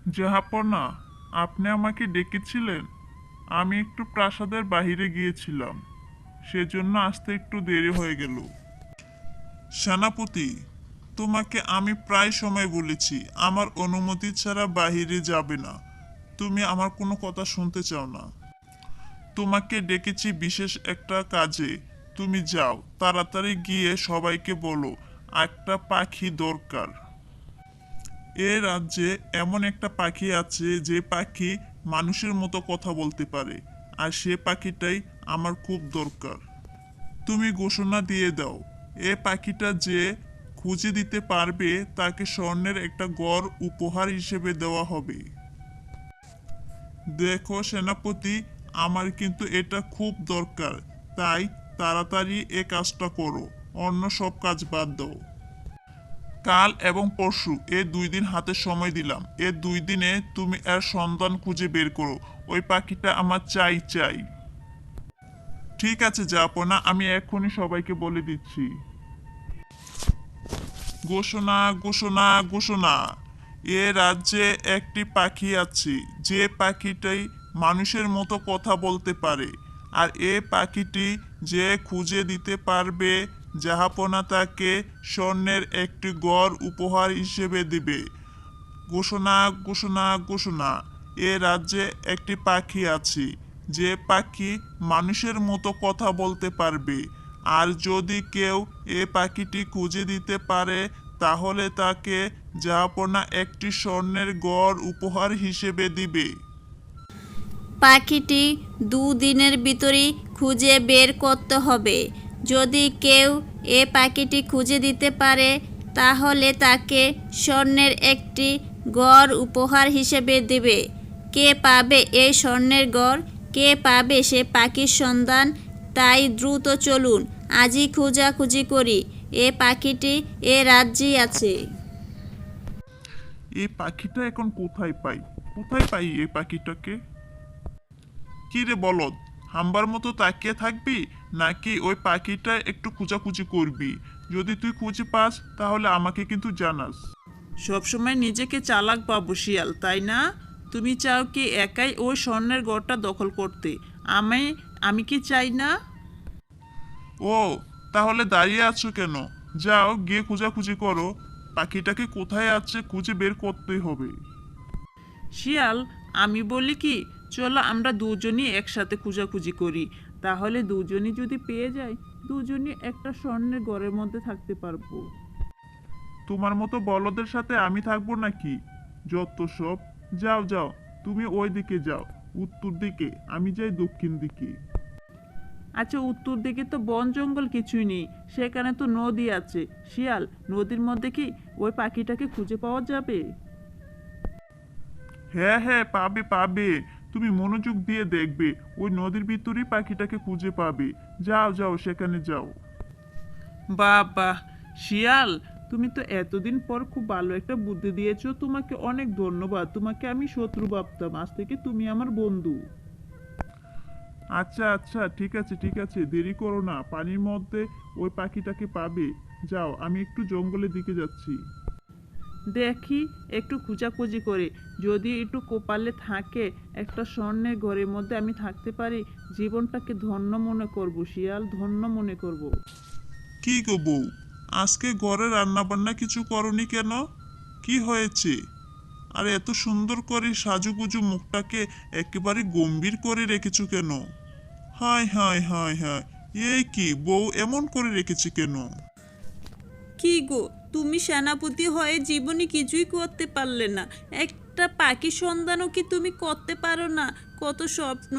জাহাপনা, আপনি আমাকে ডেকেছিলেন? আমি একটু প্রাসাদের বাহিরে গিয়েছিলাম, সেজন্য আসতে একটু দেরি হয়ে গেল। সেনাপতি, তোমাকে আমি প্রায় সময় বলেছি আমার অনুমতি ছাড়া বাহিরে যাবে না। তুমি আমার কোনো কথা শুনতে চাও না। তোমাকে ডেকেছি বিশেষ একটা কাজে। তুমি যাও, তাড়াতাড়ি গিয়ে সবাইকে বলো একটা পাখি দরকার। এ রাজ্যে এমন একটা পাখি আছে যে পাখি মানুষের মতো কথা বলতে পারে, আর সে পাখিটাই আমার খুব দরকার। তুমি ঘোষণা দিয়ে দাও, এ পাখিটা যে খুঁজে দিতে পারবে তাকে স্বর্ণের একটা গড় উপহার হিসেবে দেওয়া হবে। দেখো সেনাপতি, আমার কিন্তু এটা খুব দরকার, তাই তাড়াতাড়ি এ কাজটা করো, অন্য সব কাজ বাদ দাও। কাল এবং পরশু এ 2 দিন হাতে সময় দিলাম। এ 2 দিনে তুমি এর সন্ধান খুঁজে বের করো। ওই পাখিটা আমার চাই চাই। ঠিক আছে জাহাপনা, আমি এক্ষুনি সবাইকে বলে দিচ্ছি। ঘোষণা ঘোষণা ঘোষণা, এ রাজ্যে একটি পাখি আছে যে পাখিটাই মানুষের মতো কথা বলতে পারে, আর এ পাখিটি যে খুঁজে দিতে পারবে জাহাপনা তাকে স্বর্ণের একটি গড় উপহার হিসেবে দিবে। ঘোষণা ঘোষণা ঘোষণা, এ রাজ্যে একটি পাখি আছে যে পাখি মানুষের মতো কথা বলতে পারবে, আর যদি কেউ এ পাখিটি খুঁজে দিতে পারে তাহলে তাকে জাহাপনা একটি স্বর্ণের গড় উপহার হিসেবে দিবে। পাখিটি 2 দিনের ভিতরেই খুঁজে বের করতে হবে। যদি কেউ এ পাখিটি খুঁজে দিতে পারে তাহলে তাকে স্বর্ণের একটি গড় উপহার হিসেবে দেবে। কে পাবে এই স্বর্ণের গড়, কে পাবে সে পাখির সন্ধান? তাই দ্রুত চলুন, আজই খোঁজাখুঁজি করি। এ পাখিটি এ রাজ্যেই আছে। এই পাখিটা এখন কোথায় পাই? কোথায় পাই এই পাখিটাকে? কি রে বলদ, হাম্বার মতো তাকিয়ে থাকবি, নাকি ওই পাখিটা একটু খোঁজাখুঁজি করবি? যদি তুই খুঁজে পাস তাহলে আমাকে কিন্তু জানাস। সবসময় নিজেকে চালাক বাবু শিয়াল, তাই না? তুমি চাও কি একাই ওই স্বর্ণের গড়টা দখল করতে? আমি আমি কি চাই না? ও, তাহলে দাঁড়িয়ে আছো কেন? যাও গিয়ে খোঁজাখুঁজি করো। পাখিটাকে কোথায় আছে খুঁজে বের করতেই হবে। শিয়াল, আমি বলি কি, চলো আমরা দুজনই একসাথে খোঁজাখুঁজি করি। তাহলে দুজনই যদি পেয়ে যাই, দুজনই একটা স্বর্ণের গড়ের মধ্যে থাকতে পারবো। তোমার মতো বলদের সাথে আমি থাকবো নাকি? যত সব। যাও যাও, তুমি ওই দিকে যাও, উত্তর দিকে, আমি যাই দক্ষিণ দিকে। আচ্ছা, উত্তর দিকে তো বন জঙ্গল কিছুই নেই, সেখানে তো নদী আছে। শিয়াল, নদীর মধ্যে কি ওই পাখিটাকে খুঁজে পাওয়া যাবে? হ্যাঁ হ্যাঁ, পাবে পাবে। তুমি মনোযোগ দিয়ে দেখবে, ওই নদীর ভিতরেই পাখিটাকে খুঁজে পাবে। যাও যাও, সেখানে যাও। বাহ বাহ, শিয়াল, তুমি তো এতদিন পর খুব ভালো একটা বুদ্ধি দিয়েছো। তোমাকে অনেক ধন্যবাদ। তোমাকে আমি শত্রু ভাবতাম, আজ থেকে তুমি আমার বন্ধু। আচ্ছা আচ্ছা, ঠিক আছে ঠিক আছে, দেরি করো না, পানির মধ্যে ওই পাখিটাকে পাবে। যাও, আমি একটু জঙ্গলের দিকে যাচ্ছি। দেখি একটু খোঁজাখুঁজি করে, যদি একটু কপালে থাকে একটা স্বর্ণের ঘরের মধ্যে আমি থাকতে পারি, জীবনটাকে ধন্য মনে করব শিয়াল, ধন্য মনে করব। কি গো বউ, আজকে ঘরে রান্না বান্না কিছু করনি কেন? কি হয়েছে? আর এত সুন্দর করে সাজুগুজু মুখটাকে একেবারে গম্ভীর করে রেখেছো কেন? হায় হায় হায় হায়, এই কি বউ এমন করে রেখেছে কেন? কি গো, তুমি সেনাপতি হয়ে জীবনে কিছুই করতে পারলে না? একটা পাখি সন্ধানও কি তুমি করতে পারো না? কত স্বপ্ন,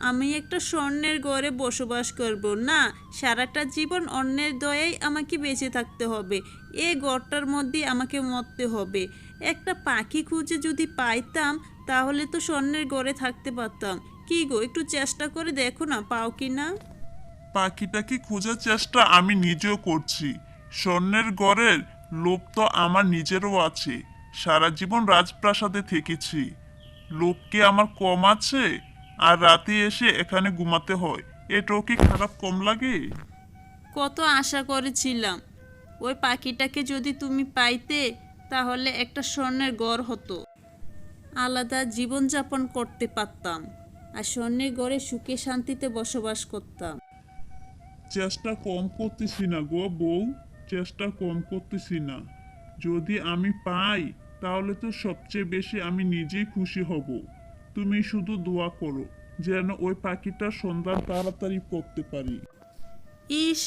আমি একটা স্বর্ণের ঘরে বসবাস করব না, সারাটা জীবন অন্যের দয়ায় আমাকে বেঁচে থাকতে হবে, এ ঘরটার মধ্যেই আমাকে মরতে হবে। একটা পাখি খুঁজে যদি পাইতাম তাহলে তো স্বর্ণের ঘরে থাকতে পারতাম। কি গো, একটু চেষ্টা করে দেখো না, পাও কি না? পাখিটাকে খোঁজার চেষ্টা আমি নিজেও করছি। স্বর্ণের গড়ের লোভ তো আমার নিজেরও আছে। সারা জীবন রাজপ্রাসাদে থেকেছি, লোভ কি আমার কম আছে? আর রাতে এসে এখানে ঘুমাতে হয়, এটাও কি খারাপ কম লাগে? কত আশা করেছিলাম ওই পাখিটাকে যদি তুমি পাইতে তাহলে একটা স্বর্ণের গড় হতো। আলাদা জীবনযাপন করতে পারতাম আর স্বর্ণের ঘরে সুখে শান্তিতে বসবাস করতাম। চেষ্টা কম করতেছি না গো বউ, চেষ্টা কম করতেছি না। যদি আমি পাই তাহলে তো সবচেয়ে বেশি আমি নিজেই খুশি হব। তুমি শুধু দোয়া করো যেন ওই পাখিটার সন্ধান তাড়াতাড়ি করতে পারি। ইস,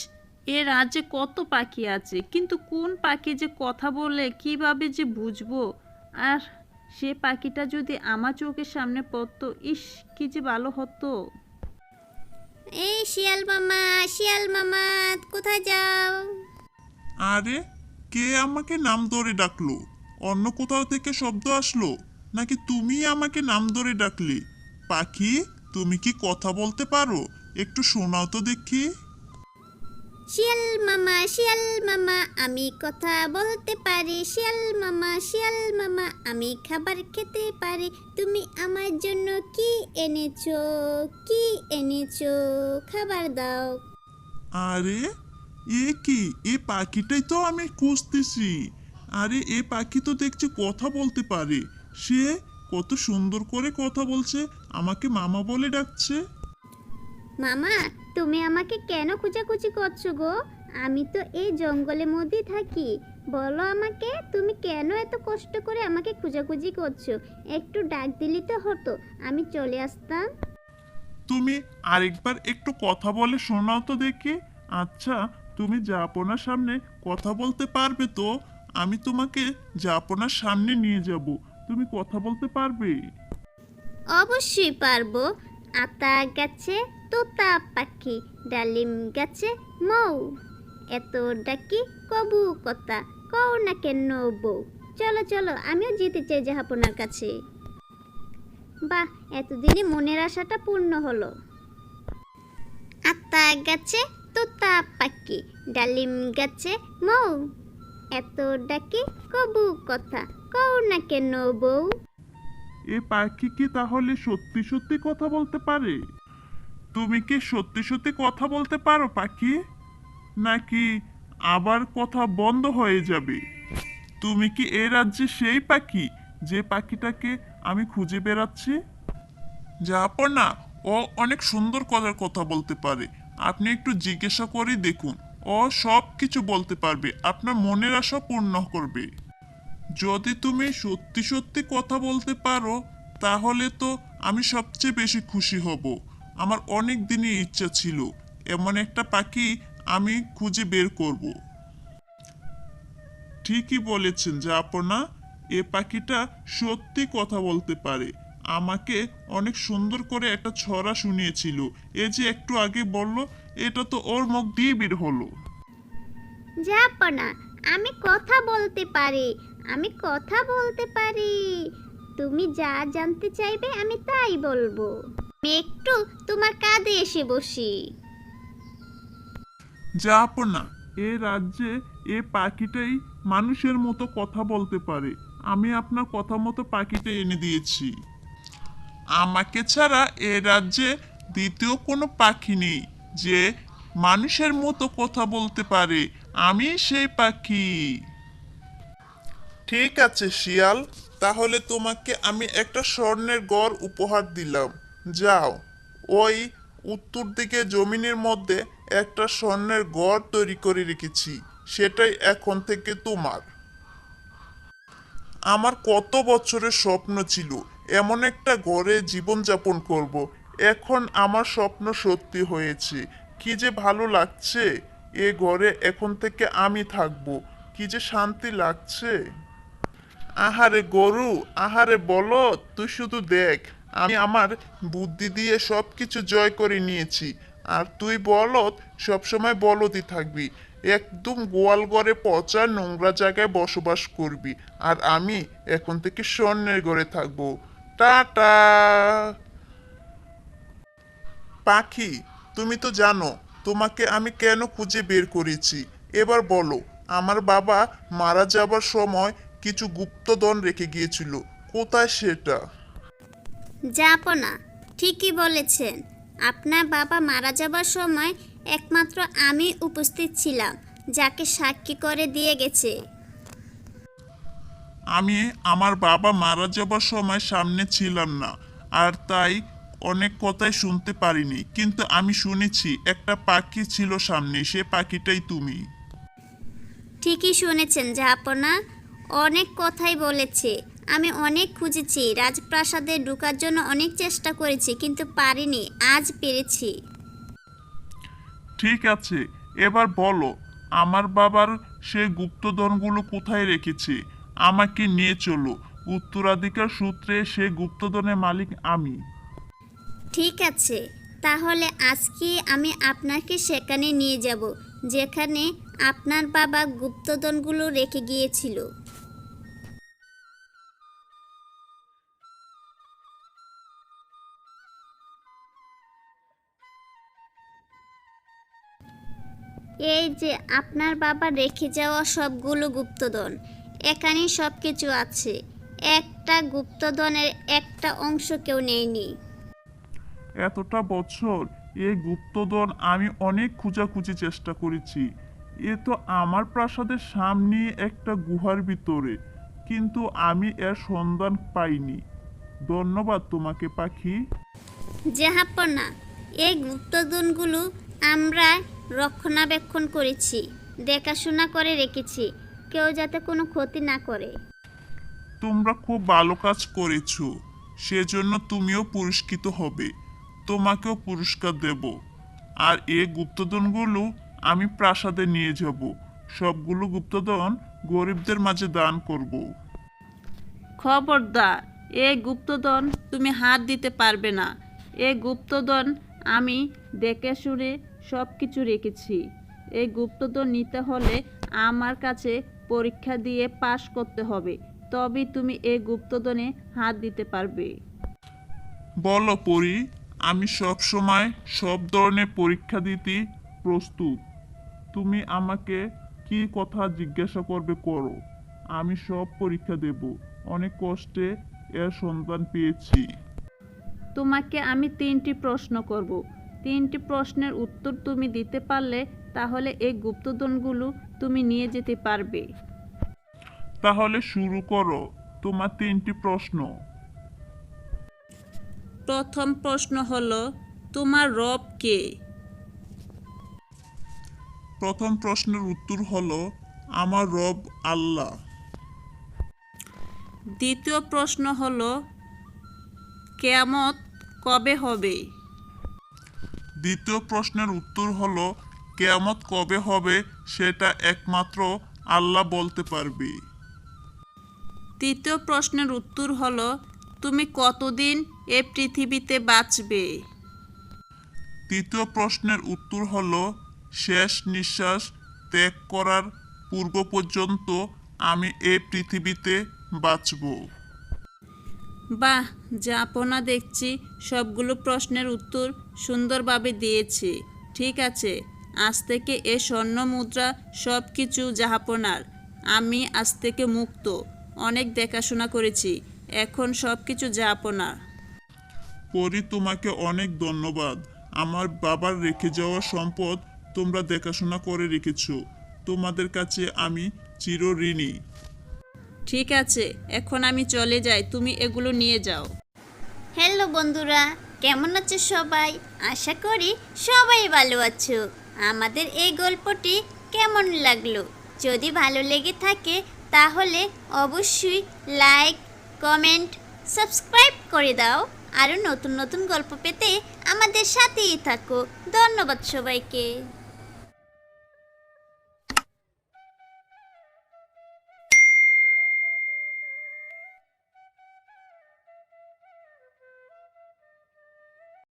এ রাজ্যে কত পাখি আছে, কিন্তু কোন পাখি যে কথা বলে কিভাবে যে বুঝবো? আর সে পাখিটা যদি আমার চোখের সামনে পড়তো, ইস কি যে ভালো হতো। এই শিয়াল মামা কোথায় যাও? আরে, কে আমাকে নাম ধরে ডাকলো? অন্য কোথাও থেকে শব্দ আসলো, নাকি তুমি আমাকে নাম ধরে ডাকলে? পাখি, তুমি কি কথা বলতে পারো? একটু শোনাও তো দেখি। শিয়াল মামা আমি কথা বলতে পারি। শিয়াল মামা আমি খাবার খেতে পারি। তুমি আমার জন্য কি এনেছো খাবার দাও। আরে, এ কি? এ পাখিটাই তো আমি খুঁজতেছি। আরে, এ পাখি তো দেখছি কথা বলতে পারে। সে কত সুন্দর করে কথা বলছে, আমাকে মামা বলে ডাকছে। মামা, তুমি আমাকে কেন খোঁজাখুঁজি করছো গো? আমি তো এই জঙ্গলের মধ্যেই থাকি। বলো আমাকে, তুমি কেন এত কষ্ট করে আমাকে খোঁজাখুঁজি করছো? একটু ডাক দিলি তো হতো, আমি চলে আসতাম। তুমি আরেকবার একটু কথা বলে শোনাও তো দেখি। আচ্ছা, তুমি জাপনার সামনে কথা বলতে পারবে তো? আমি তোমাকে জাপনার সামনে নিয়ে যাব। তুমি কথা বলতে পারবে? অবশ্যই পারবো। আতা গাছে তোতা পাখি, ডালিম গাছে মৌ, এত ডাকি কবু কথা, কও না কেন বউ। চলো চলো, আমিও যেতে চাই জাহাপনার কাছে। বাহ, এতদিনে মনের আশাটা পূর্ণ হলো। আতা গাছে তোতা পাখি, ডালিম গাছে মৌ, এত ডাকি কবু কথা, কও না কেন বউ। এ পাখি কি তাহলে সত্যি সত্যি কথা বলতে পারে? তুমি কি সত্যি সত্যি কথা বলতে পারো পাখি, নাকি আবার কথা বন্ধ হয়ে যাবে? তুমি কি এ রাজ্যে সেই পাখি যে পাখিটাকে আমি খুঁজে বেড়াচ্ছি? জাহাপনা, ও অনেক সুন্দর করার কথা বলতে পারে। আপনি একটু জিজ্ঞাসা করে দেখুন, ও সব কিছু বলতে পারবে, আপনার মনের আশা পূর্ণ করবে। যদি তুমি সত্যি সত্যি কথা বলতে পারো তাহলে তো আমি সবচেয়ে বেশি খুশি হব। আমার অনেক দিনই ইচ্ছা ছিল এমন একটা পাখি আমি খুঁজে বের করব। ঠিকই বলেছেন জাহাপনা, এ পাখিটা সত্যি কথা বলতে পারে। আমাকে অনেক সুন্দর করে একটা ছড়া শুনিয়েছিল। এ যে একটু আগে বলল, এটা তো ওর মুখ দিয়ে বের হলো। জাহাপনা, আমি কথা বলতে পারি। আমি কথা বলতে পারি। তুমি যা জানতে চাইবে আমি তাই বলবো। আমি একটু তোমার কাঁধে এসে বসি। জাহাপনা, এ রাজ্যে এ পাখিটাই মানুষের মতো কথা বলতে পারে। আমি আপনার কথা মতো পাখিটা এনে দিয়েছি। আমাকে ছাড়া এ রাজ্যে দ্বিতীয় কোনো পাখি নেই যে মানুষের মতো কথা বলতে পারে। আমি সেই পাখি। ঠিক আছে শিয়াল, তাহলে তোমাকে আমি একটা স্বর্ণের গড় উপহার দিলাম। যাও, ওই উত্তর দিকে জমিনের মধ্যে একটা স্বর্ণের গড় তৈরি করে রেখেছি, সেটাই এখন থেকে তোমার। আমার কত বছরের স্বপ্ন ছিল এমন একটা ঘরে জীবনযাপন করব। এখন আমার স্বপ্ন সত্যি হয়েছে। কি যে ভালো লাগছে! এ ঘরে এখন থেকে আমি থাকবো। কি যে শান্তি লাগছে! আহারে গরু, আহারে বলদ, তুই শুধু দেখ, আমি আমার বুদ্ধি দিয়ে সবকিছু জয় করে নিয়েছি। আর তুই বলদ, সবসময় বলদই থাকবি। একদম গোয়াল ঘরে পচা নোংরা জায়গায় বসবাস করবি। আর আমি এখন থেকে স্বর্ণের ঘরে থাকবো। টাটা। পাখি, তুমি তো জানো তোমাকে আমি কেন খুঁজে বের করেছি। এবার বলো, আমার বাবা মারা যাবার সময় কিছু গুপ্তধন রেখে গিয়েছিল, কোথায় সেটা? জাহাপনা, ঠিকই বলেছেন। আপনার বাবা মারা যাবার সময় একমাত্র আমি উপস্থিত ছিলাম, যাকে সাক্ষী করে দিয়ে গেছে। আমি আমার বাবা মারা যাবার সময় সামনে ছিলাম না, আর তাই অনেক কথাই শুনতে পারিনি, কিন্তু আমি শুনেছি একটা পাখি ছিল সামনে, সে পাখিটাই তুমি। ঠিকই শুনেছেন জাহাপনা, অনেক কথাই বলেছে। আমি অনেক খুঁজেছি, রাজপ্রাসাদে ঢোকার জন্য অনেক চেষ্টা করেছি, কিন্তু পারিনি। আজ পেরেছি। ঠিক আছে, এবার বলো আমার বাবার সে গুপ্তধনগুলো কোথায় রেখেছে? আমাকে নিয়ে চলো, উত্তরাধিকার সূত্রে সে গুপ্তধনের মালিক আমি। ঠিক আছে, তাহলে আজকে আমি আপনাকে সেখানে নিয়ে যাব যেখানে আপনার বাবা গুপ্তধনগুলো রেখে গিয়েছিল। এই যে আপনার বাবা রেখে যাওয়া সবগুলো গুপ্তধন, এখানে সব কিছু আছে। একটা গুপ্তধনের একটা অংশ কেউ নেয়নি। এতটা বছর এই গুপ্তধন আমি অনেক খোঁজাখুঁজি চেষ্টা করেছি। এ তো আমার প্রাসাদের সামনে একটা গুহার ভিতরে, কিন্তু আমি এর সন্ধান পাইনি। ধন্যবাদ তোমাকে পাখি। জাহাপনা, এই গুপ্তধনগুলো আমরা রক্ষণাবেক্ষণ করেছি, দেখাশোনা করে রেখেছি, কেউ যাতে কোনো ক্ষতি না করে। তোমরা খুব ভালো কাজ করেছো, সেজন্য তুমিও পুরস্কৃত হবে, তোমাকেও পুরস্কার দেব। আর এই গুপ্তধনগুলো আমি প্রাসাদে নিয়ে যাব, সবগুলো গুপ্তধন গরিবদের মাঝে দান করব। খবরদার, এই গুপ্তধন তুমি হাত দিতে পারবে না। এই গুপ্তধন আমি দেখে শুনে সব কিছু রেখেছি। এই গুপ্তধন নিতে হলে আমার কাছে পরীক্ষা দিয়ে পাশ করতে হবে, তবেই তুমি এই গুপ্তধনে হাত দিতে পারবে। বলো পরি, আমি সব সময় সব ধরনের পরীক্ষা দিতে প্রস্তুত। তুমি আমাকে কি কথা জিজ্ঞাসা করবে করো, আমি সব পরীক্ষা দেব। অনেক কষ্টে এর সন্ধান পেয়েছি। তোমাকে আমি 3টি প্রশ্ন করব। 3টি প্রশ্নের উত্তর তুমি দিতে পারলে তাহলে এই গুপ্তধনগুলো তুমি নিয়ে যেতে পারবে। তাহলে শুরু করো তোমার 3টি প্রশ্ন। প্রথম প্রশ্ন হলো, তোমার রব কে? প্রথম প্রশ্নের উত্তর হলো আমার রব আল্লাহ। দ্বিতীয় প্রশ্ন হলো, কিয়ামত কবে হবে? দ্বিতীয় প্রশ্নের উত্তর হলো কিয়ামত কবে হবে সেটা একমাত্র আল্লাহ বলতে পারবে। তৃতীয় প্রশ্নের উত্তর হলো, তুমি কতদিন এ পৃথিবীতে বাঁচবে? তৃতীয় প্রশ্নের উত্তর হলো শেষ নিঃশ্বাস ত্যাগ করার পূর্ব পর্যন্ত আমি এই পৃথিবীতে বাঁচব। বাহ, জাহাপনা, দেখছি সবগুলো প্রশ্নের উত্তর সুন্দরভাবে দিয়েছি। ঠিক আছে, আজ থেকে এ স্বর্ণ মুদ্রা সব কিছু জাহাপনার। আমি আজ থেকে মুক্ত। অনেক দেখাশোনা করেছি, এখন সব কিছু জাহাপনার। পরি, তোমাকে অনেক ধন্যবাদ। আমার বাবার রেখে যাওয়া সম্পদ তোমরা দেখাশোনা করে রেখেছো, তোমাদের কাছে আমি চিরঋণী। ঠিক আছে, এখন আমি চলে যাই, তুমি এগুলো নিয়ে যাও। হ্যালো বন্ধুরা, কেমন আছো সবাই? আশা করি সবাই ভালো আছো। আমাদের এই গল্পটি কেমন লাগলো? যদি ভালো লেগে থাকে তাহলে অবশ্যই লাইক, কমেন্ট, সাবস্ক্রাইব করে দাও। আরও নতুন নতুন গল্প পেতে আমাদের সাথেই থাকো। ধন্যবাদ সবাইকে।